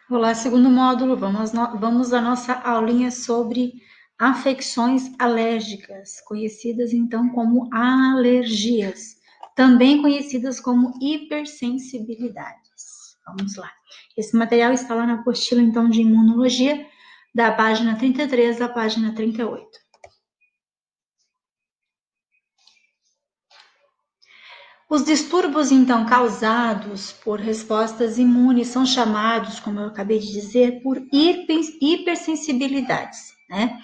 Olá, segundo módulo, vamos à nossa aulinha sobre afecções alérgicas, conhecidas então como alergias, também conhecidas como hipersensibilidades. Vamos lá. Esse material está lá na apostila então de imunologia, da página 33 à página 38. Os distúrbios, então, causados por respostas imunes são chamados, como eu acabei de dizer, por hipersensibilidades, né?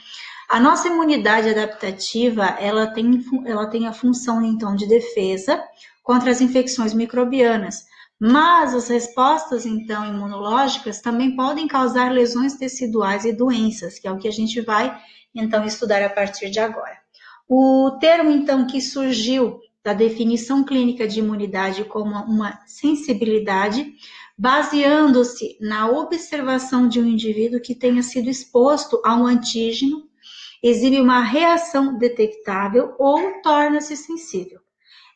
A nossa imunidade adaptativa, ela tem a função, então, de defesa contra as infecções microbianas, mas as respostas, então, imunológicas também podem causar lesões teciduais e doenças, que é o que a gente vai, então, estudar a partir de agora. O termo, então, que surgiu da definição clínica de imunidade como uma sensibilidade, baseando-se na observação de um indivíduo que tenha sido exposto a um antígeno, exibe uma reação detectável ou torna-se sensível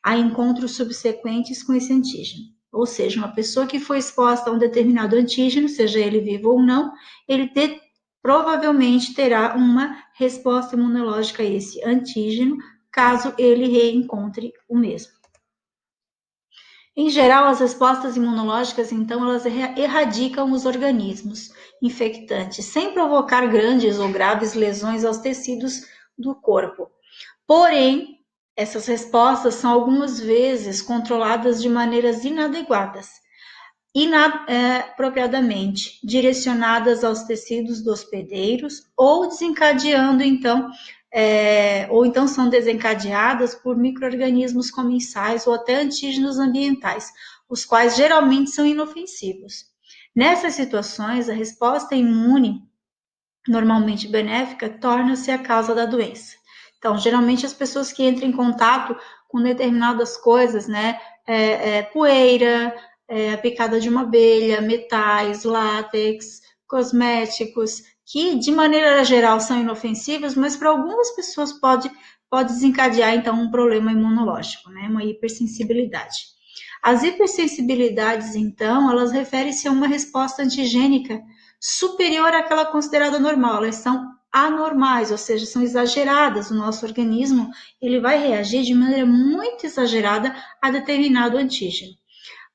a encontros subsequentes com esse antígeno. Ou seja, uma pessoa que foi exposta a um determinado antígeno, seja ele vivo ou não, ele provavelmente terá uma resposta imunológica a esse antígeno, caso ele reencontre o mesmo. Em geral, as respostas imunológicas, então, elas erradicam os organismos infectantes, sem provocar grandes ou graves lesões aos tecidos do corpo. Porém, essas respostas são algumas vezes controladas de maneiras inadequadas, inapropriadamente direcionadas aos tecidos dos hospedeiros ou desencadeando, então, ou então são desencadeadas por micro-organismos comensais ou até antígenos ambientais, os quais geralmente são inofensivos. Nessas situações, a resposta imune, normalmente benéfica, torna-se a causa da doença. Então, geralmente as pessoas que entram em contato com determinadas coisas, né, poeira, a picada de uma abelha, metais, látex, cosméticos, que de maneira geral são inofensivos, mas para algumas pessoas pode desencadear então um problema imunológico, né, uma hipersensibilidade. As hipersensibilidades, então, elas referem-se a uma resposta antigênica superior àquela considerada normal, elas são anormais, ou seja, são exageradas. O nosso organismo ele vai reagir de maneira muito exagerada a determinado antígeno.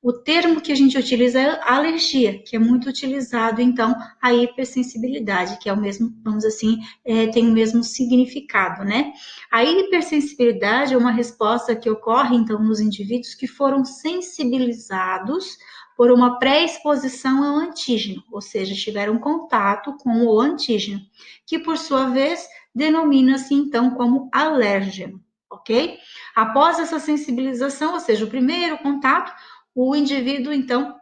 O termo que a gente utiliza é alergia, que é muito utilizado, então, a hipersensibilidade, que é o mesmo, vamos assim, tem o mesmo significado, né? A hipersensibilidade é uma resposta que ocorre, então, nos indivíduos que foram sensibilizados por uma pré-exposição ao antígeno, ou seja, tiveram contato com o antígeno, que, por sua vez, denomina-se, então, como alérgeno, ok? Após essa sensibilização, ou seja, o primeiro contato, o indivíduo, então,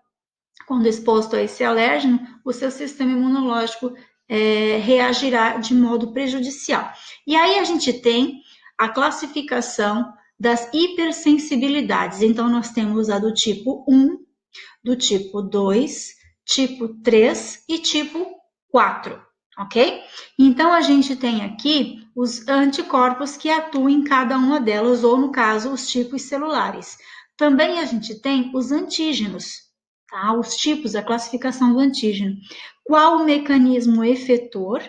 quando exposto a esse alérgeno, o seu sistema imunológico reagirá de modo prejudicial. E aí a gente tem a classificação das hipersensibilidades. Então, nós temos a do tipo 1, do tipo 2, tipo 3 e tipo 4, ok? Então, a gente tem aqui os anticorpos que atuam em cada uma delas, ou no caso, os tipos celulares. Também a gente tem os antígenos, tá? Os tipos, a classificação do antígeno. Qual o mecanismo efetor?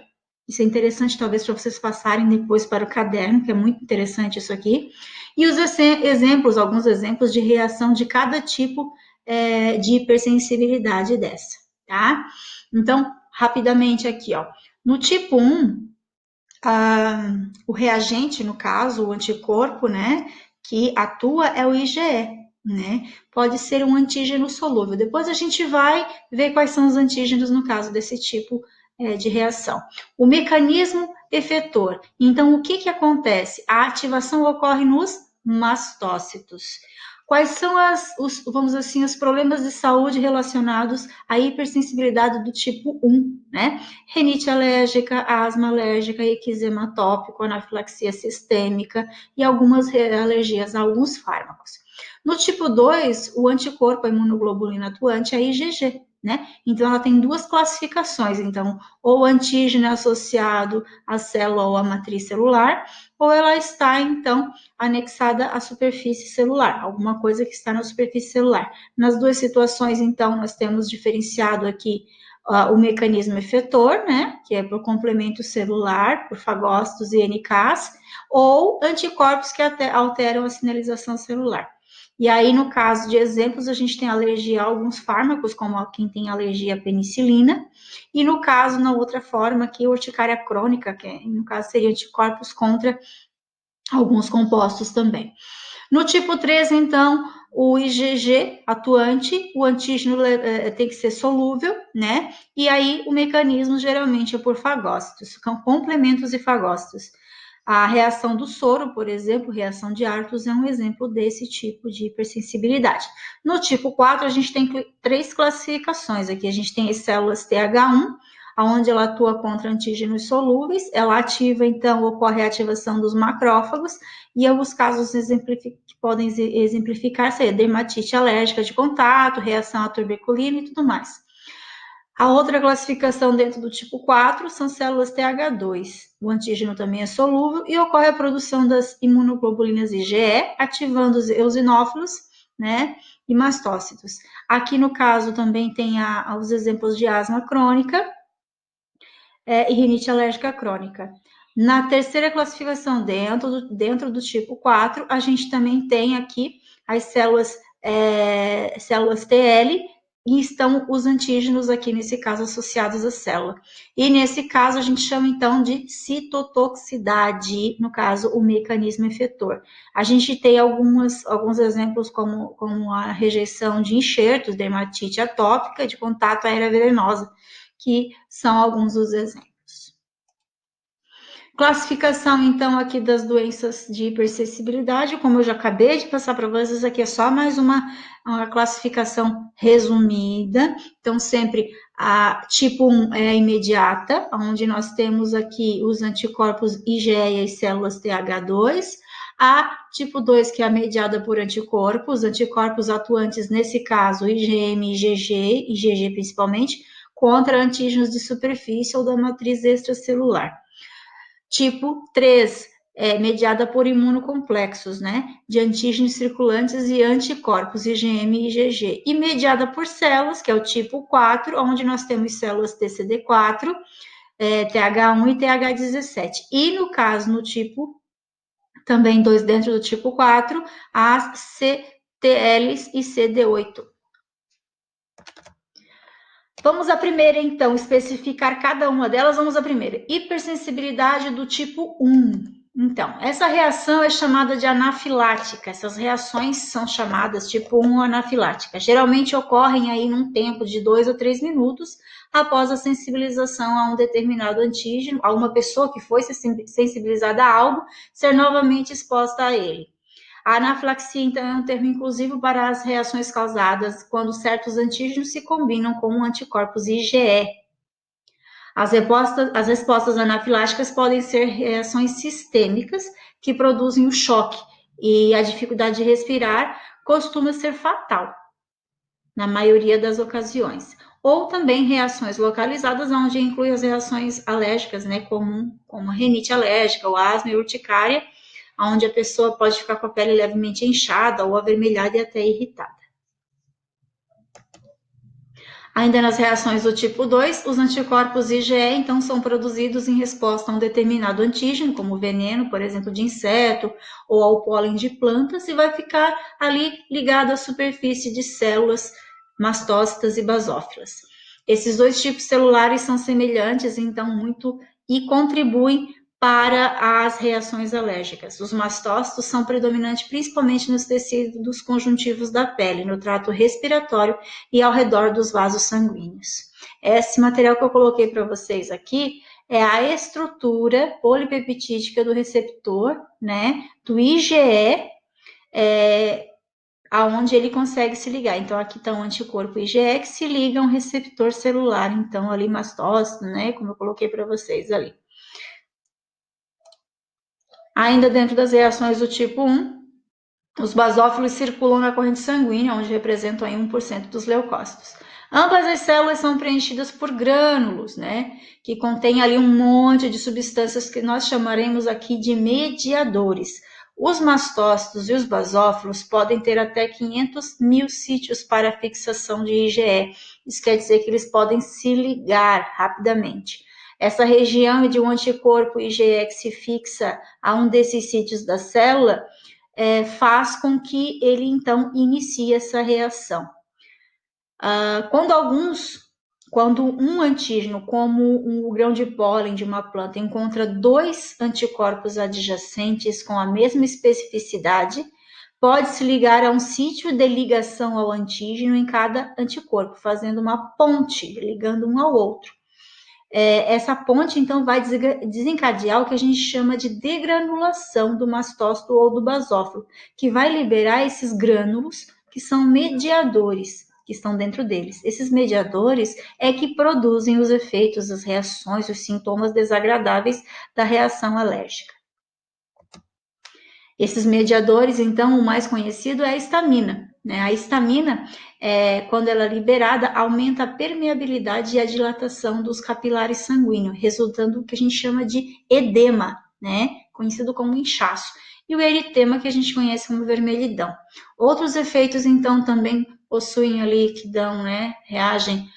Isso é interessante, talvez, para vocês passarem depois para o caderno, que é muito interessante isso aqui. E os exemplos, alguns exemplos de reação de cada tipo de hipersensibilidade dessa, tá? Então, rapidamente aqui, ó. No tipo 1, o reagente, no caso, o anticorpo, né, que atua é o IgE, né? Pode ser um antígeno solúvel. Depois a gente vai ver quais são os antígenos no caso desse tipo de reação. O mecanismo efetor. Então, o que que acontece? A ativação ocorre nos mastócitos. Quais são vamos assim, os problemas de saúde relacionados à hipersensibilidade do tipo 1, né? Rinite alérgica, asma alérgica, eczema atópico, anafilaxia sistêmica e algumas alergias a alguns fármacos. No tipo 2, o anticorpo, a imunoglobulina atuante, é a IgG, né? Então, ela tem duas classificações. Então, ou antígeno associado à célula ou à matriz celular, ou ela está, então, anexada à superfície celular, alguma coisa que está na superfície celular. Nas duas situações, então, nós temos diferenciado aqui o mecanismo efetor, né, que é por complemento celular, por fagócitos e NKs, ou anticorpos que alteram a sinalização celular. E aí, no caso de exemplos, a gente tem alergia a alguns fármacos, como quem tem alergia à penicilina, e no caso, na outra forma, aqui, urticária crônica, que no caso seria anticorpos contra alguns compostos também. No tipo 3, então, o IgG atuante, o antígeno tem que ser solúvel, né? E aí o mecanismo geralmente é por fagócitos, complementos e fagócitos. A reação do soro, por exemplo, reação de Arthus é um exemplo desse tipo de hipersensibilidade. No tipo 4, a gente tem 3 classificações aqui. A gente tem as células TH1, onde ela atua contra antígenos solúveis, ela ativa, então, ocorre a ativação dos macrófagos, e alguns casos que podem exemplificar seria dermatite alérgica de contato, reação à tuberculina e tudo mais. A outra classificação dentro do tipo 4 são células TH2. O antígeno também é solúvel e ocorre a produção das imunoglobulinas IgE, ativando os eosinófilos, né, e mastócitos. Aqui no caso também tem os exemplos de asma crônica e rinite alérgica crônica. Na terceira classificação, dentro do tipo 4, a gente também tem aqui as células TL, e estão os antígenos aqui, nesse caso, associados à célula. E nesse caso, a gente chama, então, de citotoxicidade, no caso, o mecanismo efetor. A gente tem alguns exemplos, como a rejeição de enxertos, dermatite atópica, de contato aerovenosa, que são alguns dos exemplos. Classificação, então, aqui das doenças de hipersensibilidade, como eu já acabei de passar para vocês, aqui é só mais uma classificação resumida. Então, sempre a tipo 1 é a imediata, onde nós temos aqui os anticorpos IgE e as células TH2. A tipo 2, que é a mediada por anticorpos atuantes, nesse caso, IgM, IgG principalmente, contra antígenos de superfície ou da matriz extracelular. Tipo 3, mediada por imunocomplexos, né? De antígenos circulantes e anticorpos, IgM e IgG. E mediada por células, que é o tipo 4, onde nós temos células TCD4, TH1 e TH17. E no caso, no tipo, também 2 dentro do tipo 4, as CTLs e CD8. Vamos à primeira, então, especificar cada uma delas. Vamos à primeira. Hipersensibilidade do tipo 1. Então, essa reação é chamada de anafilática. Essas reações são chamadas tipo 1 anafilática. Geralmente ocorrem aí num tempo de 2 ou 3 minutos após a sensibilização a um determinado antígeno, a uma pessoa que foi sensibilizada a algo, ser novamente exposta a ele. A anafilaxia, então, é um termo inclusivo para as reações causadas quando certos antígenos se combinam com anticorpos IgE. As respostas anafiláticas podem ser reações sistêmicas que produzem o choque, e a dificuldade de respirar costuma ser fatal, na maioria das ocasiões. Ou também reações localizadas, onde inclui as reações alérgicas, né, como a rinite alérgica, o asma e urticária, onde a pessoa pode ficar com a pele levemente inchada ou avermelhada e até irritada. Ainda nas reações do tipo 2, os anticorpos IgE, então, são produzidos em resposta a um determinado antígeno, como o veneno, por exemplo, de inseto, ou ao pólen de plantas, e vai ficar ali ligado à superfície de células mastócitas e basófilas. Esses dois tipos celulares são semelhantes, então, muito, e contribuem para as reações alérgicas. Os mastócitos são predominantes principalmente nos tecidos conjuntivos da pele, no trato respiratório e ao redor dos vasos sanguíneos. Esse material que eu coloquei para vocês aqui é a estrutura polipeptídica do receptor, né, do IgE, aonde ele consegue se ligar. Então, aqui está um anticorpo IgE que se liga a um receptor celular, então, ali mastócito, né, como eu coloquei para vocês ali. Ainda dentro das reações do tipo 1, os basófilos circulam na corrente sanguínea, onde representam aí 1% dos leucócitos. Ambas as células são preenchidas por grânulos, né, que contêm ali um monte de substâncias que nós chamaremos aqui de mediadores. Os mastócitos e os basófilos podem ter até 500 mil sítios para fixação de IgE. Isso quer dizer que eles podem se ligar rapidamente. Essa região de um anticorpo IgE que se fixa a um desses sítios da célula faz com que ele, então, inicie essa reação. Quando um antígeno, como o grão de pólen de uma planta, encontra 2 anticorpos adjacentes com a mesma especificidade, pode-se ligar a um sítio de ligação ao antígeno em cada anticorpo, fazendo uma ponte, ligando um ao outro. Essa ponte, então, vai desencadear o que a gente chama de degranulação do mastócito ou do basófilo, que vai liberar esses grânulos, que são mediadores, que estão dentro deles. Esses mediadores é que produzem os efeitos, as reações, os sintomas desagradáveis da reação alérgica. Esses mediadores, então, o mais conhecido é a histamina. A histamina, quando ela é liberada, aumenta a permeabilidade e a dilatação dos capilares sanguíneos, resultando no que a gente chama de edema, conhecido como inchaço. E o eritema, que a gente conhece como vermelhidão. Outros efeitos, então, também possuem ali, que dão, reagem,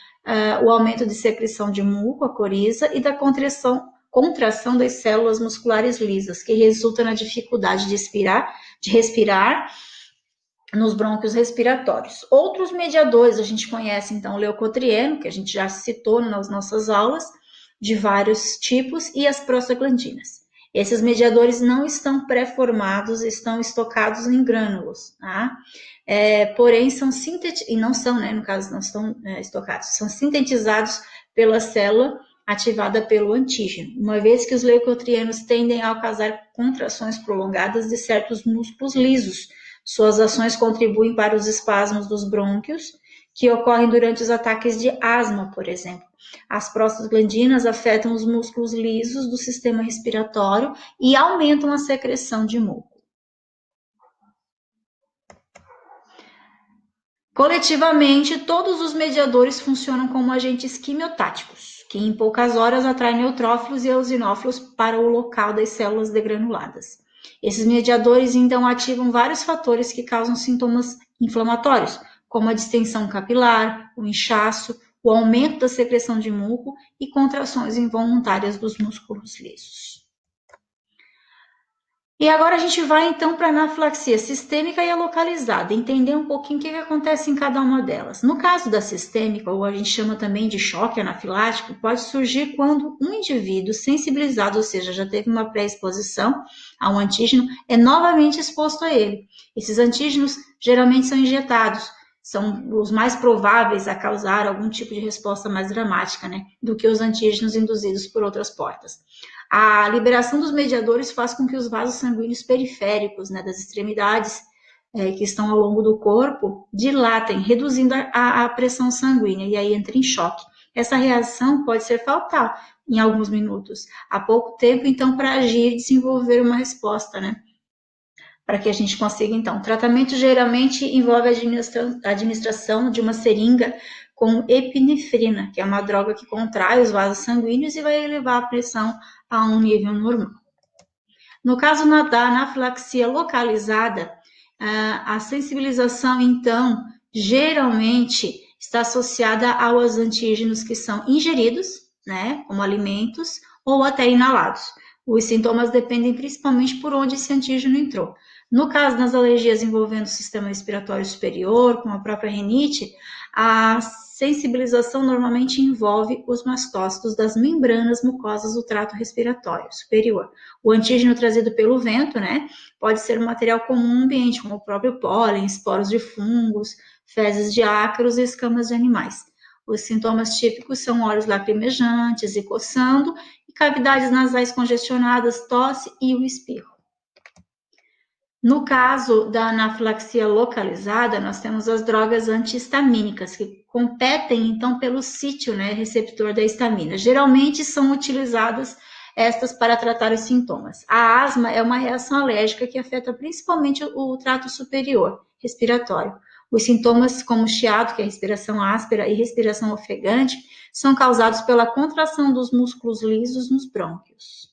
o aumento de secreção de muco, a coriza, e da contração das células musculares lisas, que resulta na dificuldade de respirar nos brônquios respiratórios. Outros mediadores, a gente conhece, então, o leucotrieno, que a gente já citou nas nossas aulas, de vários tipos, e as prostaglandinas. Esses mediadores não estão pré-formados, estão estocados em grânulos, tá? Porém, são estocados, são sintetizados pela célula ativada pelo antígeno, uma vez que os leucotrienos tendem a causar contrações prolongadas de certos músculos lisos. Suas ações contribuem para os espasmos dos brônquios, que ocorrem durante os ataques de asma, por exemplo. As prostaglandinas afetam os músculos lisos do sistema respiratório e aumentam a secreção de muco. Coletivamente, todos os mediadores funcionam como agentes quimiotáticos, que em poucas horas atraem neutrófilos e eosinófilos para o local das células degranuladas. Esses mediadores, então, ativam vários fatores que causam sintomas inflamatórios, como a distensão capilar, o inchaço, o aumento da secreção de muco e contrações involuntárias dos músculos lisos. E agora a gente vai, então, para a anafilaxia sistêmica e a localizada, entender um pouquinho o que acontece em cada uma delas. No caso da sistêmica, ou a gente chama também de choque anafilático, pode surgir quando um indivíduo sensibilizado, ou seja, já teve uma pré-exposição a um antígeno, é novamente exposto a ele. Esses antígenos geralmente são injetados, são os mais prováveis a causar algum tipo de resposta mais dramática, do que os antígenos induzidos por outras portas. A liberação dos mediadores faz com que os vasos sanguíneos periféricos, das extremidades que estão ao longo do corpo, dilatem, reduzindo a pressão sanguínea, e aí entra em choque. Essa reação pode ser fatal em alguns minutos. Há pouco tempo, então, para agir e desenvolver uma resposta, para que a gente consiga, então. O tratamento geralmente envolve a administração de uma seringa com epinefrina, que é uma droga que contrai os vasos sanguíneos e vai elevar a pressão a um nível normal. No caso da anafilaxia localizada, a sensibilização, então, geralmente está associada aos antígenos que são ingeridos, como alimentos, ou até inalados. Os sintomas dependem principalmente por onde esse antígeno entrou. No caso das alergias envolvendo o sistema respiratório superior, como a própria rinite, a sensibilização normalmente envolve os mastócitos das membranas mucosas do trato respiratório superior. O antígeno trazido pelo vento, pode ser um material comum no ambiente, como o próprio pólen, esporos de fungos, fezes de ácaros e escamas de animais. Os sintomas típicos são olhos lacrimejantes e coçando, e cavidades nasais congestionadas, tosse e o espirro. No caso da anafilaxia localizada, nós temos as drogas antihistamínicas, que competem, então, pelo sítio receptor da histamina. Geralmente são utilizadas estas para tratar os sintomas. A asma é uma reação alérgica que afeta principalmente o trato superior respiratório. Os sintomas como chiado, que é respiração áspera, e respiração ofegante, são causados pela contração dos músculos lisos nos brônquios.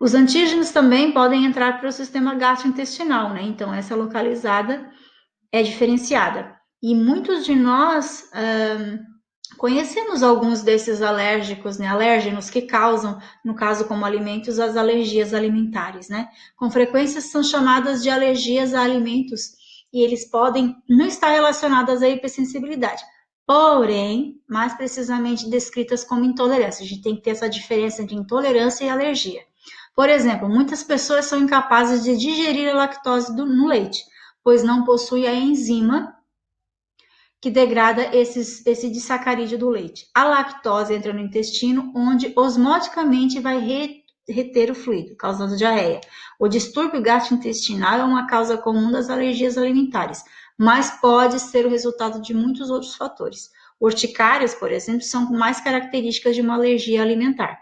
Os antígenos também podem entrar para o sistema gastrointestinal, né? Então, essa localizada é diferenciada. E muitos de nós conhecemos alguns desses alérgicos, né? Alérgenos que causam, no caso como alimentos, as alergias alimentares, né? Com frequência são chamadas de alergias a alimentos e eles podem não estar relacionados à hipersensibilidade, porém, mais precisamente descritas como intolerância. A gente tem que ter essa diferença entre intolerância e alergia. Por exemplo, muitas pessoas são incapazes de digerir a lactose no leite, pois não possui a enzima que degrada esse disacarídeo do leite. A lactose entra no intestino, onde osmoticamente vai reter o fluido, causando diarreia. O distúrbio gastrointestinal é uma causa comum das alergias alimentares, mas pode ser o resultado de muitos outros fatores. Urticárias, por exemplo, são mais características de uma alergia alimentar.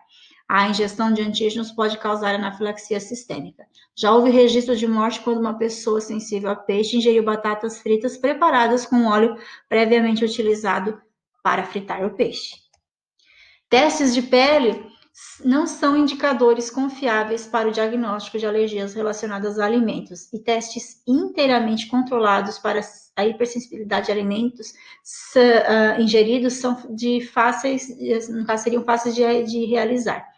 A ingestão de antígenos pode causar anafilaxia sistêmica. Já houve registro de morte quando uma pessoa sensível a peixe ingeriu batatas fritas preparadas com óleo previamente utilizado para fritar o peixe. Testes de pele não são indicadores confiáveis para o diagnóstico de alergias relacionadas a alimentos, e testes inteiramente controlados para a hipersensibilidade de alimentos ingeridos são seriam fáceis de realizar.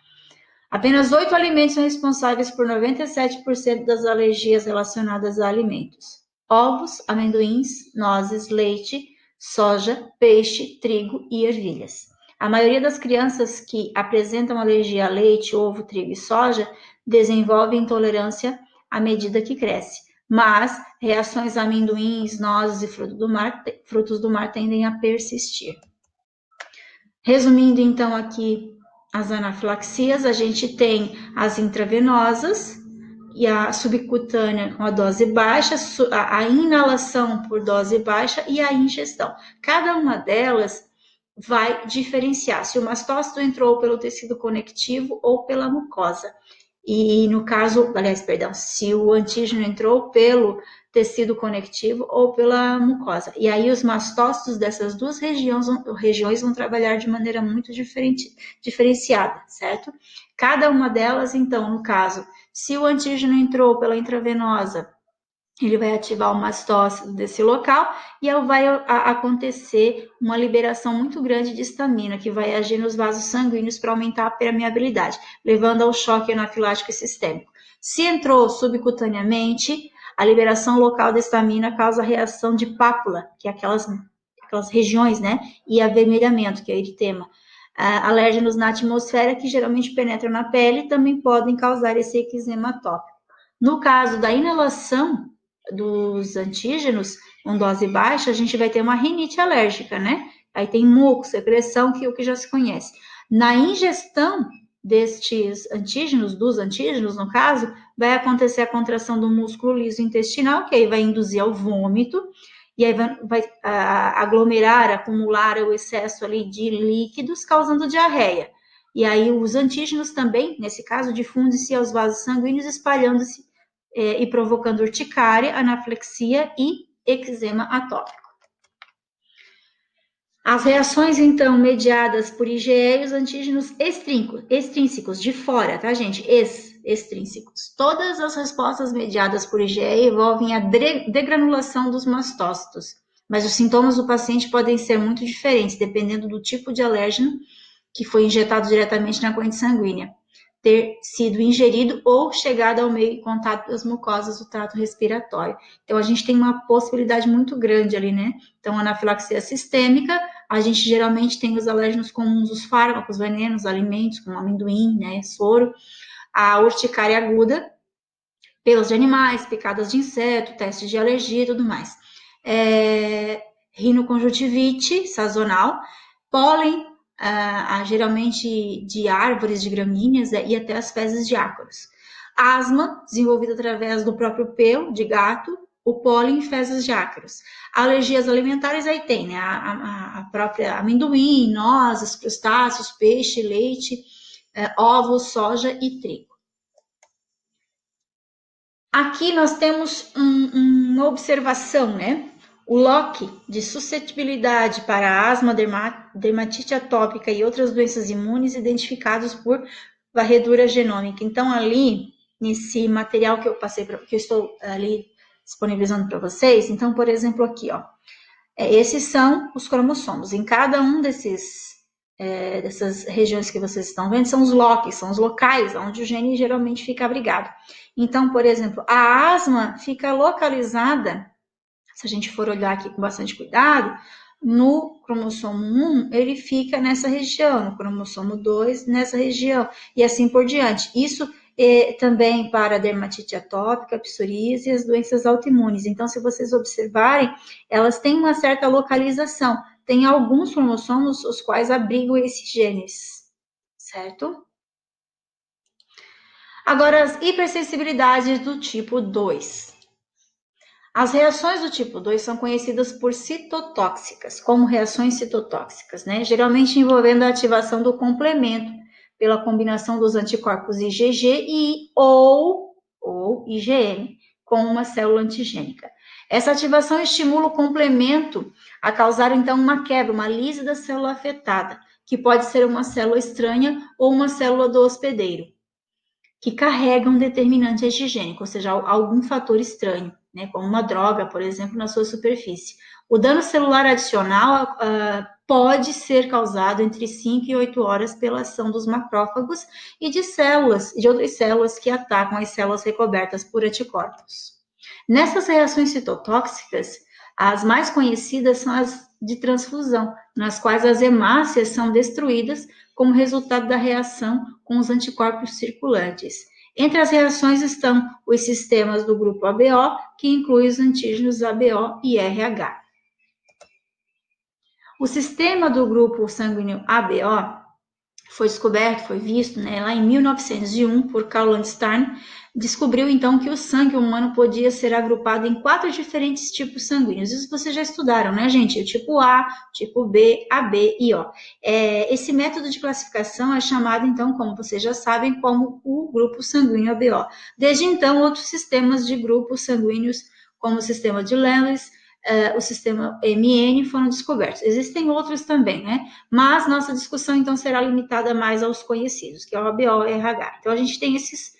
Apenas 8 alimentos são responsáveis por 97% das alergias relacionadas a alimentos: ovos, amendoins, nozes, leite, soja, peixe, trigo e ervilhas. A maioria das crianças que apresentam alergia a leite, ovo, trigo e soja desenvolve intolerância à medida que cresce, mas reações a amendoins, nozes e frutos do mar tendem a persistir. Resumindo então aqui as anafilaxias, a gente tem as intravenosas e a subcutânea com a dose baixa, a inalação por dose baixa e a ingestão. Cada uma delas vai diferenciar se o mastócito entrou pelo tecido conectivo ou pela mucosa. E no caso, se o antígeno entrou pelo tecido conectivo ou pela mucosa. E aí os mastócitos dessas duas regiões vão trabalhar de maneira muito diferenciada, certo? Cada uma delas, então, no caso, se o antígeno entrou pela intravenosa, ele vai ativar o mastócito desse local e aí vai acontecer uma liberação muito grande de histamina, que vai agir nos vasos sanguíneos para aumentar a permeabilidade, levando ao choque anafilático e sistêmico. Se entrou subcutaneamente, a liberação local da histamina causa reação de pápula, que é aquelas regiões, né? E avermelhamento, que é eritema. Alérgenos na atmosfera, que geralmente penetram na pele, também podem causar esse eczema atópico. No caso da inalação dos antígenos, com dose baixa, a gente vai ter uma rinite alérgica, né? Aí tem muco, secreção, que é o que já se conhece. Na ingestão destes antígenos, dos antígenos, no caso, vai acontecer a contração do músculo liso intestinal, que aí vai induzir ao vômito, e aí vai aglomerar, acumular o excesso ali de líquidos, causando diarreia. E aí os antígenos também, nesse caso, difundem-se aos vasos sanguíneos, espalhando-se e provocando urticária, anafilaxia e eczema atópico. As reações, então, mediadas por IgE e os antígenos extrínsecos, de fora, tá, gente? Extrínsecos. Todas as respostas mediadas por IgE envolvem a degranulação dos mastócitos, mas os sintomas do paciente podem ser muito diferentes, dependendo do tipo de alérgeno que foi injetado diretamente na corrente sanguínea, ter sido ingerido ou chegado ao meio em contato das mucosas do trato respiratório. Então, a gente tem uma possibilidade muito grande ali, né? Então, anafilaxia sistêmica, a gente geralmente tem os alérgenos comuns, os fármacos, venenos, alimentos, como amendoim, né, soro. A urticária aguda, pelos de animais, picadas de inseto, testes de alergia e tudo mais. Rinoconjuntivite sazonal, pólen, geralmente de árvores, de gramíneas e até as fezes de ácaros. Asma, desenvolvida através do próprio pelo de gato, o pólen e fezes de ácaros. Alergias alimentares, aí tem, né, a própria amendoim, nozes, crustáceos, peixe, leite, ovos, soja e trigo. Aqui nós temos uma observação, né? O LOC de suscetibilidade para asma, dermatite atópica e outras doenças imunes identificados por varredura genômica. Então, ali, nesse material que eu passei, que eu estou ali disponibilizando para vocês, então, por exemplo, aqui, ó, esses são os cromossomos. Em cada um dessas regiões que vocês estão vendo, são os locos, são os locais onde o gene geralmente fica abrigado. Então, por exemplo, a asma fica localizada, se a gente for olhar aqui com bastante cuidado, no cromossomo 1, ele fica nessa região, no cromossomo 2, nessa região, e assim por diante. Isso também para dermatite atópica, psoríase e as doenças autoimunes. Então, se vocês observarem, elas têm uma certa localização. Tem alguns cromossomos os quais abrigam esses genes, certo? Agora, as hipersensibilidades do tipo 2. As reações do tipo 2 são conhecidas por citotóxicas, como reações citotóxicas, né? Geralmente envolvendo a ativação do complemento pela combinação dos anticorpos IgG ou IgM com uma célula antigênica. Essa ativação estimula o complemento a causar, então, uma quebra, uma lise da célula afetada, que pode ser uma célula estranha ou uma célula do hospedeiro, que carrega um determinante antigênico, ou seja, algum fator estranho, né, como uma droga, por exemplo, na sua superfície. O dano celular adicional pode ser causado entre 5 e 8 horas pela ação dos macrófagos e de outras células que atacam as células recobertas por anticorpos. Nessas reações citotóxicas, as mais conhecidas são as de transfusão, nas quais as hemácias são destruídas como resultado da reação com os anticorpos circulantes. Entre as reações estão os sistemas do grupo ABO, que inclui os antígenos ABO e RH. O sistema do grupo sanguíneo ABO foi descoberto, foi visto, né, lá em 1901 por Karl Landstein, descobriu então que o sangue humano podia ser agrupado em 4 diferentes tipos sanguíneos. Isso vocês já estudaram, né, gente? O tipo A, tipo B, AB e O. Esse método de classificação é chamado, então, como vocês já sabem, como o grupo sanguíneo ABO. Desde então, outros sistemas de grupos sanguíneos, como o sistema de Lewis, o sistema MN foram descobertos. Existem outros também, né? Mas nossa discussão, então, será limitada mais aos conhecidos, que é o ABO e o RH. Então, a gente tem esses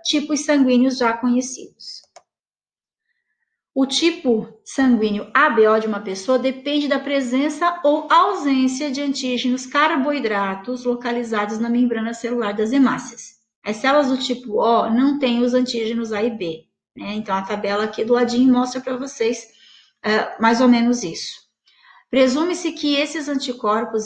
tipos sanguíneos já conhecidos. O tipo sanguíneo ABO de uma pessoa depende da presença ou ausência de antígenos carboidratos localizados na membrana celular das hemácias. As células do tipo O não têm os antígenos A e B, né? Então, a tabela aqui do ladinho mostra para vocês mais ou menos isso. Presume-se que esses anticorpos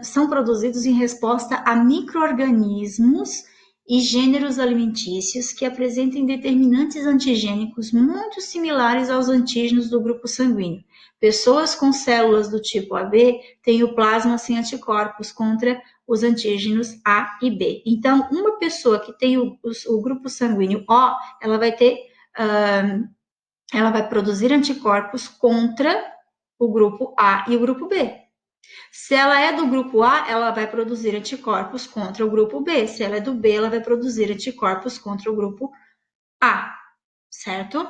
são produzidos em resposta a micro-organismos e gêneros alimentícios que apresentem determinantes antigênicos muito similares aos antígenos do grupo sanguíneo. Pessoas com células do tipo AB têm o plasma sem anticorpos contra os antígenos A e B. Então, uma pessoa que tem o grupo sanguíneo O, ela vai produzir anticorpos contra o grupo A e o grupo B. Se ela é do grupo A, ela vai produzir anticorpos contra o grupo B. Se ela é do B, ela vai produzir anticorpos contra o grupo A, certo?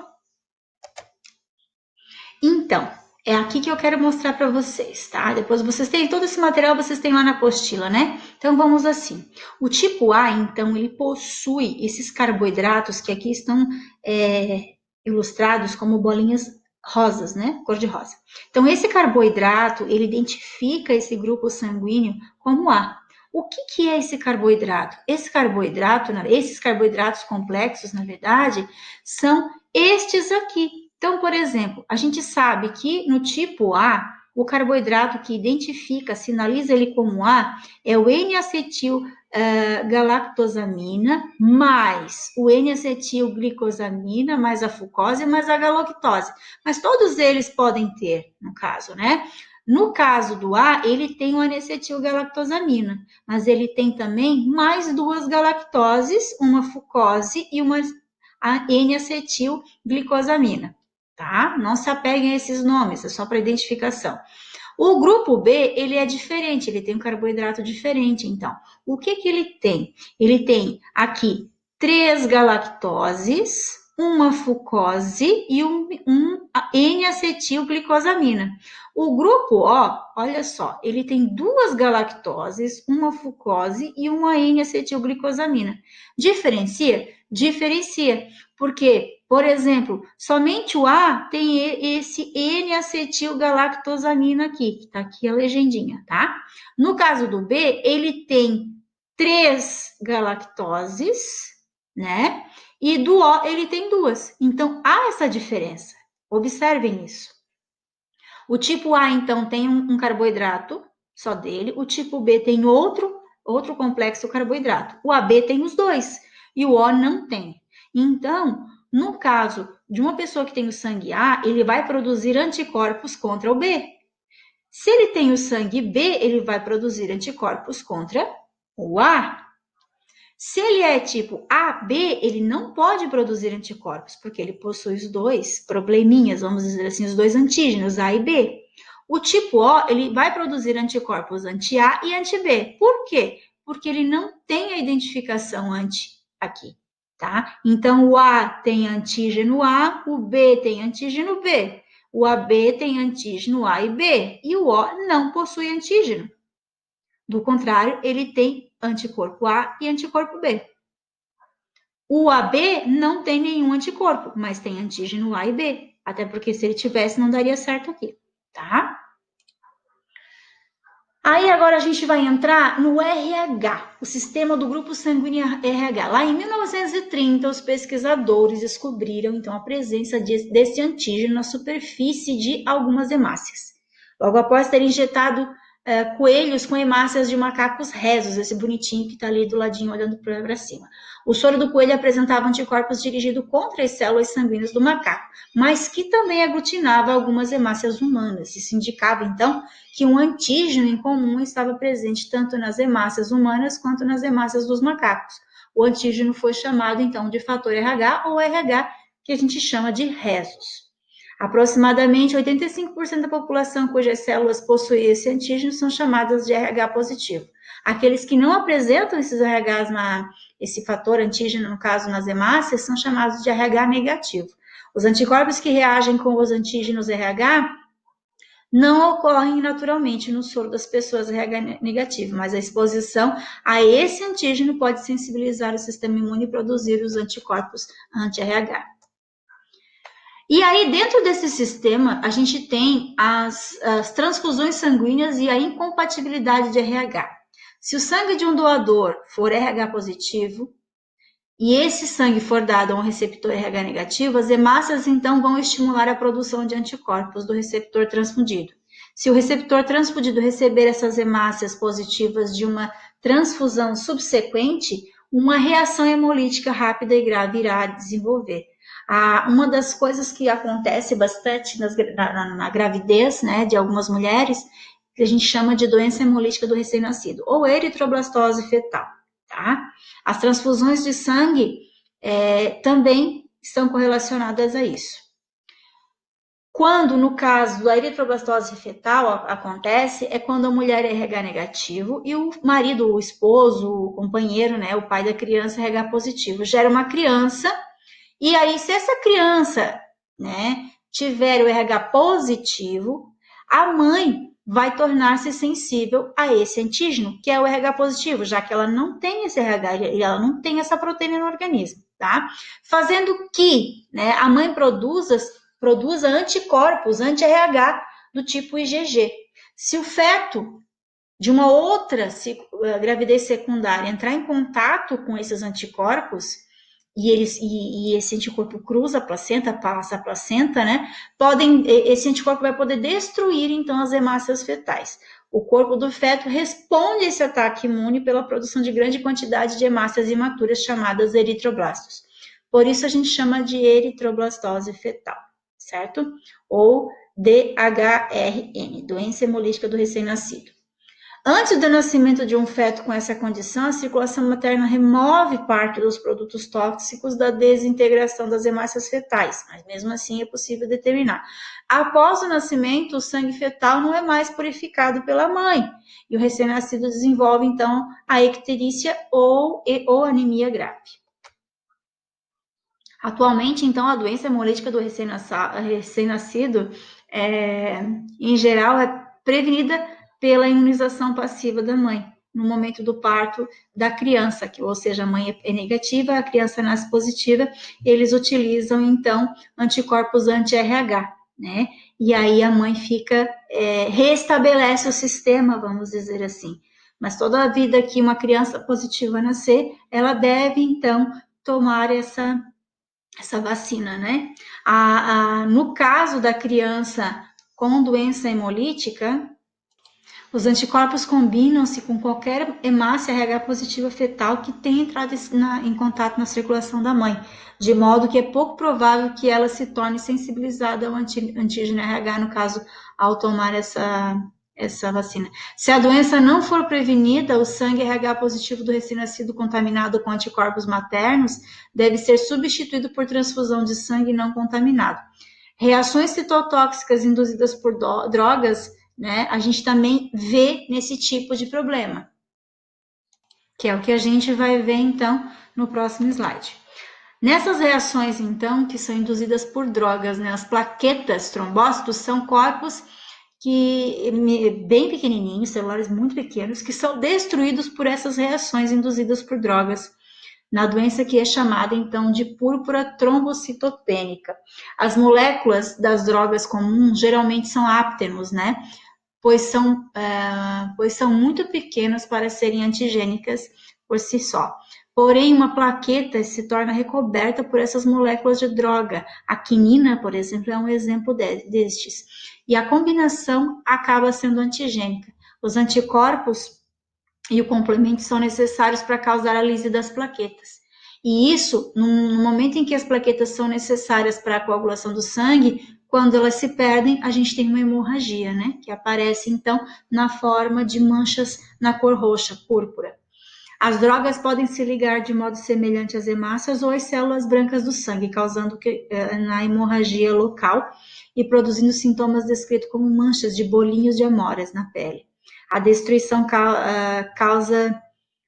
Então, é aqui que eu quero mostrar para vocês, tá? Depois vocês têm todo esse material, vocês têm lá na apostila, né? Então, vamos assim. O tipo A, então, ele possui esses carboidratos que aqui estão ilustrados como bolinhas rosas, né? Cor de rosa. Então, esse carboidrato, ele identifica esse grupo sanguíneo como A. O que é esse carboidrato? Esses carboidratos complexos, na verdade, são estes aqui. Então, por exemplo, a gente sabe que no tipo A, o carboidrato que identifica, sinaliza ele como A, é o N-acetil galactosamina mais o N-acetilglicosamina mais a fucose mais a galactose. Mas todos eles podem ter, no caso, né? No caso do A, ele tem o N-acetilgalactosamina, mas ele tem também mais 2 galactoses, uma fucose e uma N-acetilglicosamina, tá? Não se apeguem a esses nomes, é só para identificação. O grupo B, ele é diferente, ele tem um carboidrato diferente, então. O que ele tem? Ele tem aqui 3 galactoses, uma fucose e um N-acetilglicosamina. O grupo O, olha só, ele tem 2 galactoses, uma fucose e uma N-acetilglicosamina. Diferencia? Diferencia, porque, por exemplo, somente o A tem esse N-acetilgalactosamina aqui, que tá aqui a legendinha, tá? No caso do B, ele tem 3 galactoses, né? E do O ele tem 2. Então, há essa diferença. Observem isso. O tipo A, então, tem um carboidrato só dele. O tipo B tem outro complexo carboidrato. O AB tem os 2 e o O não tem. Então, no caso de uma pessoa que tem o sangue A, ele vai produzir anticorpos contra o B. Se ele tem o sangue B, ele vai produzir anticorpos contra o A. Se ele é tipo AB, ele não pode produzir anticorpos, porque ele possui os 2 probleminhas, vamos dizer assim, os 2 antígenos, A e B. O tipo O, ele vai produzir anticorpos anti-A e anti-B. Por quê? Porque ele não tem a identificação anti aqui, tá? Então, o A tem antígeno A, o B tem antígeno B. O AB tem antígeno A e B, e o O não possui antígeno. Do contrário, ele tem anticorpo A e anticorpo B. O AB não tem nenhum anticorpo, mas tem antígeno A e B. Até porque se ele tivesse, não daria certo aqui, tá? Aí agora a gente vai entrar no RH, o sistema do grupo sanguíneo RH. Lá em 1930, os pesquisadores descobriram então a presença desse antígeno na superfície de algumas hemácias. Logo após ter injetado coelhos com hemácias de macacos rezos, esse bonitinho que está ali do ladinho olhando para cima. O soro do coelho apresentava anticorpos dirigidos contra as células sanguíneas do macaco, mas que também aglutinava algumas hemácias humanas. Isso indicava, então, que um antígeno em comum estava presente tanto nas hemácias humanas quanto nas hemácias dos macacos. O antígeno foi chamado, então, de fator RH ou RH, que a gente chama de rezos. Aproximadamente 85% da população cujas células possuem esse antígeno são chamadas de RH positivo. Aqueles que não apresentam esses RHs, esse fator antígeno, no caso nas hemácias, são chamados de RH negativo. Os anticorpos que reagem com os antígenos RH não ocorrem naturalmente no soro das pessoas RH negativo, mas a exposição a esse antígeno pode sensibilizar o sistema imune e produzir os anticorpos anti-RH. E aí, dentro desse sistema, a gente tem as transfusões sanguíneas e a incompatibilidade de RH. Se o sangue de um doador for RH positivo, e esse sangue for dado a um receptor RH negativo, as hemácias então vão estimular a produção de anticorpos do receptor transfundido. Se o receptor transfundido receber essas hemácias positivas de uma transfusão subsequente, uma reação hemolítica rápida e grave irá desenvolver. Uma das coisas que acontece bastante na gravidez, né, de algumas mulheres, que a gente chama de doença hemolítica do recém-nascido, ou eritroblastose fetal, tá? As transfusões de sangue também estão correlacionadas a isso. Quando, no caso da eritroblastose fetal acontece, é quando a mulher é RH negativo e o marido, o esposo, o companheiro, né, o pai da criança é RH positivo. Gera uma criança, e aí se essa criança, né, tiver o RH positivo, a mãe vai tornar-se sensível a esse antígeno, que é o RH positivo, já que ela não tem esse RH e ela não tem essa proteína no organismo, tá? Fazendo que, né, a mãe produza anticorpos, anti-RH do tipo IgG. Se o feto de uma outra gravidez secundária entrar em contato com esses anticorpos, e esse anticorpo cruza a placenta, passa a placenta, né? Esse anticorpo vai poder destruir, então, as hemácias fetais. O corpo do feto responde a esse ataque imune pela produção de grande quantidade de hemácias imaturas chamadas eritroblastos. Por isso a gente chama de eritroblastose fetal, certo? Ou DHRN, doença hemolítica do recém-nascido. Antes do nascimento de um feto com essa condição, a circulação materna remove parte dos produtos tóxicos da desintegração das hemácias fetais, mas mesmo assim é possível determinar. Após o nascimento, o sangue fetal não é mais purificado pela mãe, e o recém-nascido desenvolve, então, a icterícia ou anemia grave. Atualmente, então, a doença hemolítica do recém-nascido, em geral, é prevenida pela imunização passiva da mãe, no momento do parto da criança, ou seja, a mãe é negativa, a criança nasce positiva, eles utilizam, então, anticorpos anti-RH, né? E aí a mãe restabelece o sistema, vamos dizer assim. Mas toda a vida que uma criança positiva nascer, ela deve, então, tomar essa vacina, né? No caso da criança com doença hemolítica, os anticorpos combinam-se com qualquer hemácia RH positiva fetal que tenha entrado em contato na circulação da mãe, de modo que é pouco provável que ela se torne sensibilizada ao antígeno RH, no caso, ao tomar essa vacina. Se a doença não for prevenida, o sangue RH positivo do recém-nascido contaminado com anticorpos maternos deve ser substituído por transfusão de sangue não contaminado. Reações citotóxicas induzidas por drogas, né, a gente também vê nesse tipo de problema, que é o que a gente vai ver, então, no próximo slide. Nessas reações, então, que são induzidas por drogas, né, as plaquetas, trombócitos, são corpos bem pequenininhos, celulares muito pequenos, que são destruídos por essas reações induzidas por drogas, na doença que é chamada, então, de púrpura trombocitopênica. As moléculas das drogas comuns geralmente são áptenos, né? Pois são muito pequenas para serem antigênicas por si só. Porém, uma plaqueta se torna recoberta por essas moléculas de droga. A quinina, por exemplo, é um exemplo destes. E a combinação acaba sendo antigênica. Os anticorpos e o complemento são necessários para causar a lise das plaquetas. E isso, no momento em que as plaquetas são necessárias para a coagulação do sangue, quando elas se perdem, a gente tem uma hemorragia, né? Que aparece, então, na forma de manchas na cor roxa, púrpura. As drogas podem se ligar de modo semelhante às hemácias ou às células brancas do sangue, causando na hemorragia local e produzindo sintomas descritos como manchas de bolinhos de amoras na pele. A destruição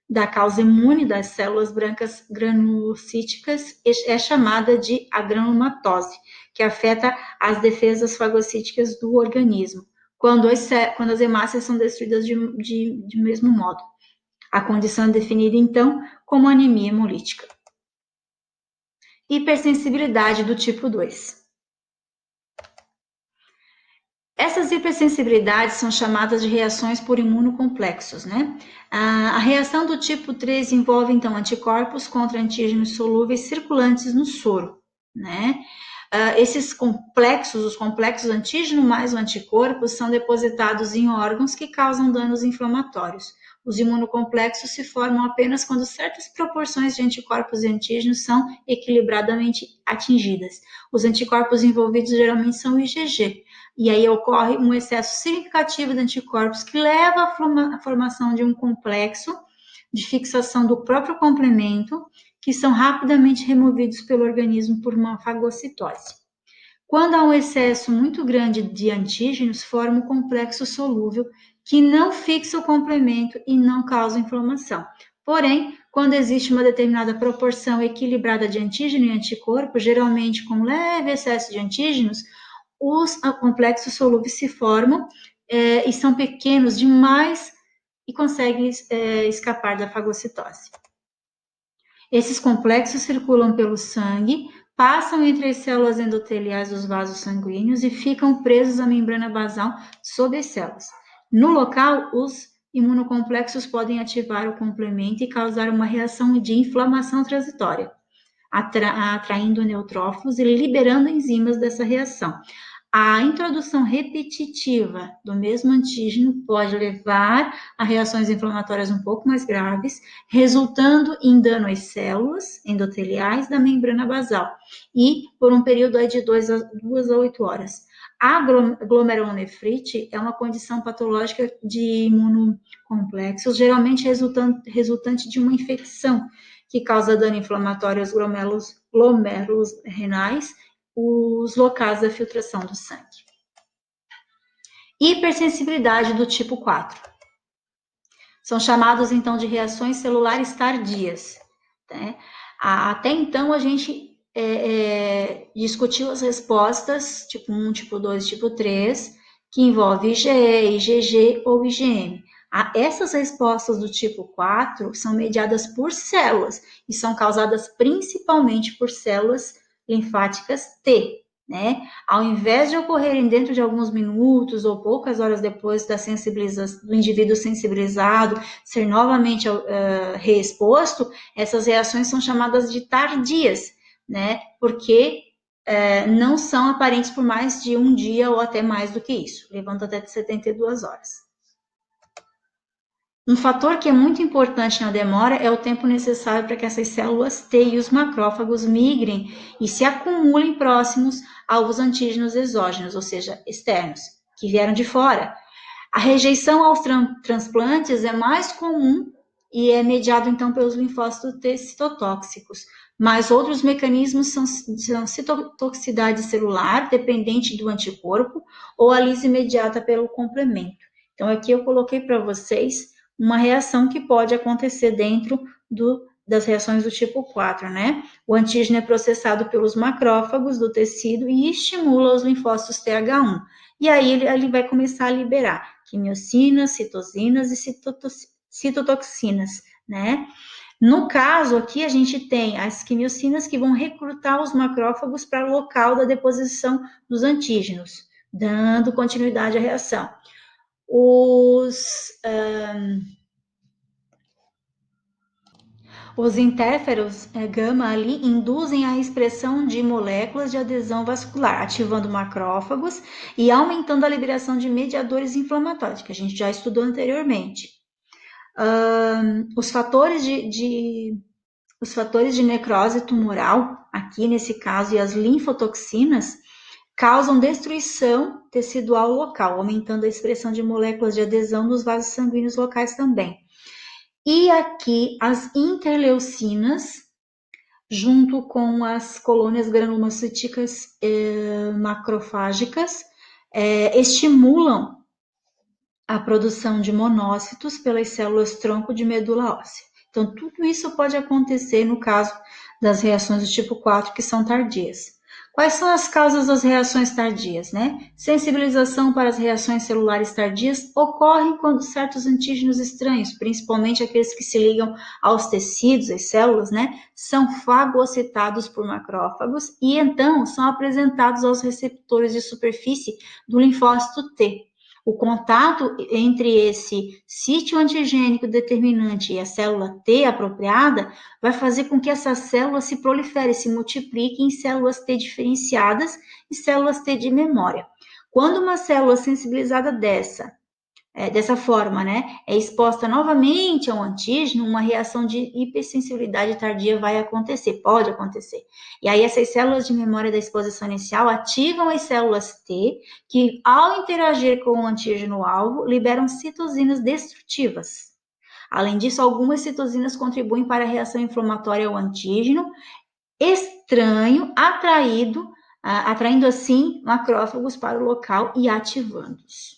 da causa imune das células brancas granulocíticas é chamada de agranulomatose, que afeta as defesas fagocíticas do organismo, quando as hemácias são destruídas de mesmo modo. A condição é definida, então, como anemia hemolítica. Hipersensibilidade do tipo 2. Essas hipersensibilidades são chamadas de reações por imunocomplexos, né? A reação do tipo 3 envolve, então, anticorpos contra antígenos solúveis circulantes no soro, né? Esses complexos, os complexos antígeno mais o anticorpo, são depositados em órgãos que causam danos inflamatórios. Os imunocomplexos se formam apenas quando certas proporções de anticorpos e antígenos são equilibradamente atingidas. Os anticorpos envolvidos geralmente são o IgG, e aí ocorre um excesso significativo de anticorpos que leva à formação de um complexo de fixação do próprio complemento, que são rapidamente removidos pelo organismo por uma fagocitose. Quando há um excesso muito grande de antígenos, forma um complexo solúvel que não fixa o complemento e não causa inflamação. Porém, quando existe uma determinada proporção equilibrada de antígeno e anticorpo, geralmente com leve excesso de antígenos, os complexos solúveis se formam e são pequenos demais e conseguem escapar da fagocitose. Esses complexos circulam pelo sangue, passam entre as células endoteliais dos vasos sanguíneos e ficam presos à membrana basal sob as células. No local, os imunocomplexos podem ativar o complemento e causar uma reação de inflamação transitória, atraindo neutrófilos e liberando enzimas dessa reação. A introdução repetitiva do mesmo antígeno pode levar a reações inflamatórias um pouco mais graves, resultando em dano às células endoteliais da membrana basal e por um período de 2 a 8 horas. A glomerulonefrite é uma condição patológica de imunocomplexos, geralmente resultante de uma infecção que causa dano inflamatório aos glômerulos renais, os locais da filtração do sangue. Hipersensibilidade do tipo 4. São chamados, então, de reações celulares tardias, né? Até então, a gente discutiu as respostas, tipo 1, tipo 2, tipo 3, que envolve IgE, IgG ou IgM. Essas respostas do tipo 4 são mediadas por células e são causadas principalmente por células linfáticas T, né? Ao invés de ocorrerem dentro de alguns minutos ou poucas horas depois do indivíduo sensibilizado ser novamente reexposto, essas reações são chamadas de tardias, né? Porque não são aparentes por mais de um dia ou até mais do que isso, levando até 72 horas. Um fator que é muito importante na demora é o tempo necessário para que essas células T e os macrófagos migrem e se acumulem próximos aos antígenos exógenos, ou seja, externos, que vieram de fora. A rejeição aos transplantes é mais comum e é mediado, então, pelos linfócitos T citotóxicos. Mas outros mecanismos são citotoxicidade celular, dependente do anticorpo, ou a lise imediata pelo complemento. Então, aqui eu coloquei para vocês uma reação que pode acontecer dentro das reações do tipo 4, né? O antígeno é processado pelos macrófagos do tecido e estimula os linfócitos TH1. E aí ele vai começar a liberar quimiocinas, citosinas e citotoxinas, né? No caso aqui, a gente tem as quimiocinas que vão recrutar os macrófagos para o local da deposição dos antígenos, dando continuidade à reação. Os interferons gama ali induzem a expressão de moléculas de adesão vascular, ativando macrófagos e aumentando a liberação de mediadores inflamatórios, que a gente já estudou anteriormente. Os fatores de necrose tumoral, aqui nesse caso, e as linfotoxinas, causam destruição tecidual local, aumentando a expressão de moléculas de adesão nos vasos sanguíneos locais também. E aqui as interleucinas, junto com as colônias granulocíticas macrofágicas, estimulam a produção de monócitos pelas células tronco de medula óssea. Então, tudo isso pode acontecer no caso das reações do tipo 4, que são tardias. Quais são as causas das reações tardias, né? Sensibilização para as reações celulares tardias ocorre quando certos antígenos estranhos, principalmente aqueles que se ligam aos tecidos, às células, né, são fagocitados por macrófagos e então são apresentados aos receptores de superfície do linfócito T. O contato entre esse sítio antigênico determinante e a célula T apropriada vai fazer com que essa célula se prolifere, se multiplique em células T diferenciadas e células T de memória. Quando uma célula sensibilizada dessa forma, né, é exposta novamente ao antígeno, uma reação de hipersensibilidade tardia vai acontecer, pode acontecer. E aí essas células de memória da exposição inicial ativam as células T, que ao interagir com o antígeno-alvo, liberam citosinas destrutivas. Além disso, algumas citosinas contribuem para a reação inflamatória ao antígeno estranho, atraindo assim macrófagos para o local e ativando-os.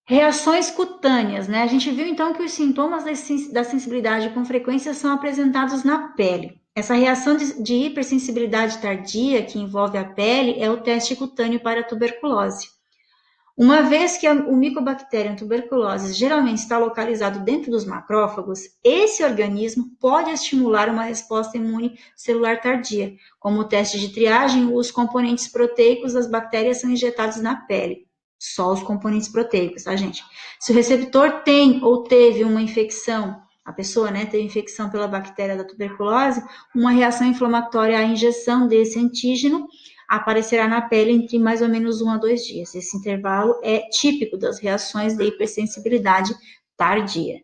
Reações cutâneas, né? A gente viu então que os sintomas da sensibilidade com frequência são apresentados na pele. Essa reação de hipersensibilidade tardia que envolve a pele é o teste cutâneo para a tuberculose. Uma vez que o Mycobacterium tuberculosis geralmente está localizado dentro dos macrófagos, esse organismo pode estimular uma resposta imune celular tardia. Como o teste de triagem, os componentes proteicos das bactérias são injetados na pele. Só os componentes proteicos, tá, gente? Se o receptor tem ou teve uma infecção, a pessoa, né, teve infecção pela bactéria da tuberculose, uma reação inflamatória à injeção desse antígeno aparecerá na pele entre mais ou menos 1 a 2 dias. Esse intervalo é típico das reações de hipersensibilidade tardia.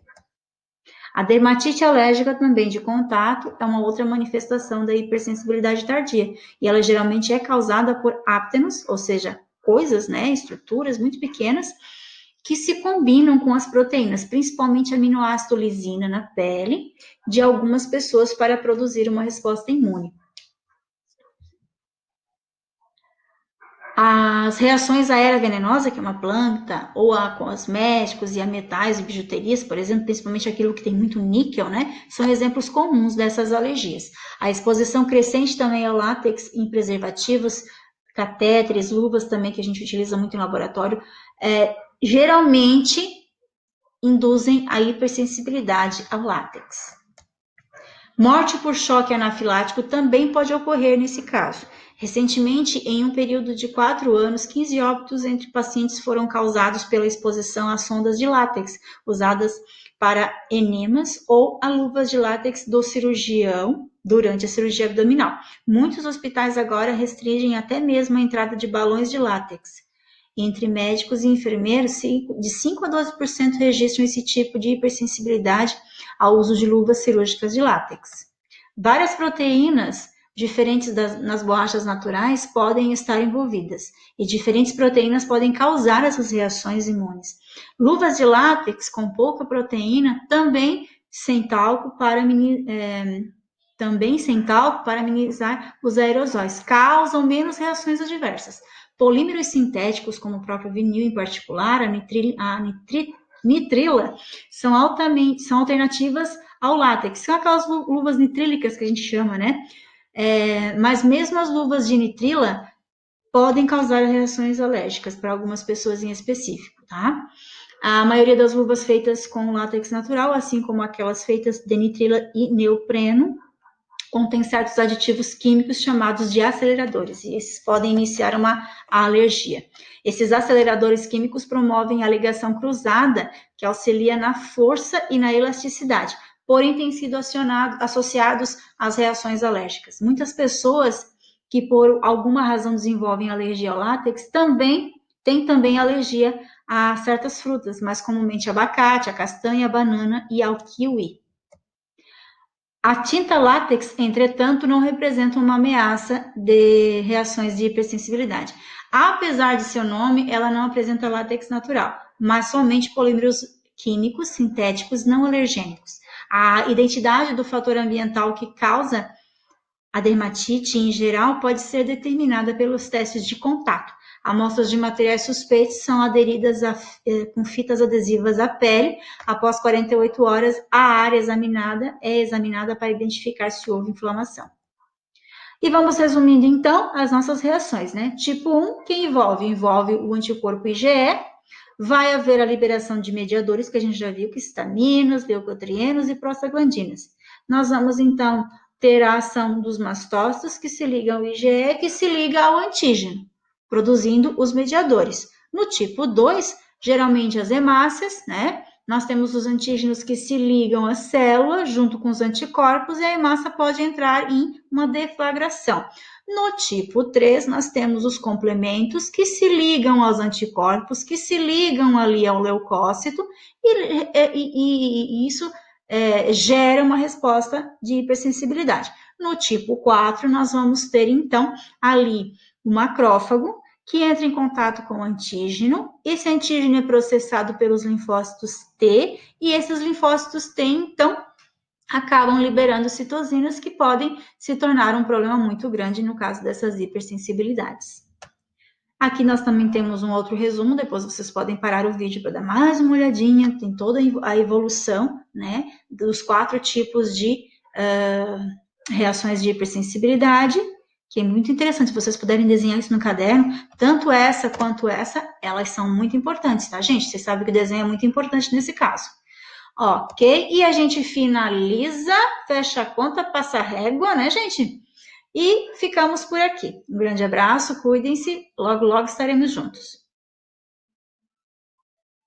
A dermatite alérgica também de contato é uma outra manifestação da hipersensibilidade tardia, e ela geralmente é causada por áptenos, ou seja, coisas, né, estruturas muito pequenas, que se combinam com as proteínas, principalmente aminoácido lisina na pele de algumas pessoas para produzir uma resposta imune. As reações à erva venenosa, que é uma planta, ou a cosméticos e a metais e bijuterias, por exemplo, principalmente aquilo que tem muito níquel, né? São exemplos comuns dessas alergias. A exposição crescente também ao látex em preservativos, catéteres, luvas também, que a gente utiliza muito em laboratório, geralmente induzem a hipersensibilidade ao látex. Morte por choque anafilático também pode ocorrer nesse caso. Recentemente, em um período de 4 anos, 15 óbitos entre pacientes foram causados pela exposição a sondas de látex, usadas para enemas ou a luvas de látex do cirurgião durante a cirurgia abdominal. Muitos hospitais agora restringem até mesmo a entrada de balões de látex. Entre médicos e enfermeiros, de 5 a 12% registram esse tipo de hipersensibilidade ao uso de luvas cirúrgicas de látex. Várias proteínas diferentes nas borrachas naturais podem estar envolvidas, e diferentes proteínas podem causar essas reações imunes. Luvas de látex com pouca proteína também sem talco para minimizar os aerosóis, causam menos reações adversas. Polímeros sintéticos, como o próprio vinil em particular, a nitrila, são alternativas ao látex. São aquelas luvas nitrílicas que a gente chama, né? Mas mesmo as luvas de nitrila podem causar reações alérgicas para algumas pessoas em específico, tá? A maioria das luvas feitas com látex natural, assim como aquelas feitas de nitrila e neopreno, contém certos aditivos químicos chamados de aceleradores, e esses podem iniciar uma alergia. Esses aceleradores químicos promovem a ligação cruzada, que auxilia na força e na elasticidade, porém têm sido associados às reações alérgicas. Muitas pessoas que por alguma razão desenvolvem alergia ao látex têm também alergia a certas frutas, mais comumente abacate, a castanha, a banana e ao kiwi. A tinta látex, entretanto, não representa uma ameaça de reações de hipersensibilidade. Apesar de seu nome, ela não apresenta látex natural, mas somente polímeros químicos sintéticos não alergênicos. A identidade do fator ambiental que causa a dermatite, em geral, pode ser determinada pelos testes de contato. Amostras de materiais suspeitos são aderidas com fitas adesivas à pele. Após 48 horas, a área é examinada para identificar se houve inflamação. E vamos resumindo, então, as nossas reações, né? Tipo 1, que envolve o anticorpo IgE, vai haver a liberação de mediadores, que a gente já viu, que histaminas, leucotrienos e prostaglandinas. Nós vamos, então, ter a ação dos mastócitos, que se ligam ao IgE, que se liga ao antígeno, produzindo os mediadores. No tipo 2, geralmente as hemácias, né? Nós temos os antígenos que se ligam à célula junto com os anticorpos e a hemácia pode entrar em uma deflagração. No tipo 3, nós temos os complementos que se ligam aos anticorpos, que se ligam ali ao leucócito e isso gera uma resposta de hipersensibilidade. No tipo 4, nós vamos ter, então, ali o macrófago, que entra em contato com o antígeno. Esse antígeno é processado pelos linfócitos T, e esses linfócitos T, então, acabam liberando citocinas que podem se tornar um problema muito grande no caso dessas hipersensibilidades. Aqui nós também temos um outro resumo, depois vocês podem parar o vídeo para dar mais uma olhadinha, tem toda a evolução, né, dos 4 tipos de reações de hipersensibilidade, que é muito interessante, se vocês puderem desenhar isso no caderno, tanto essa quanto essa, elas são muito importantes, tá, gente? Vocês sabem que o desenho é muito importante nesse caso. Ok? E a gente finaliza, fecha a conta, passa a régua, né, gente? E ficamos por aqui. Um grande abraço, cuidem-se, logo, logo estaremos juntos.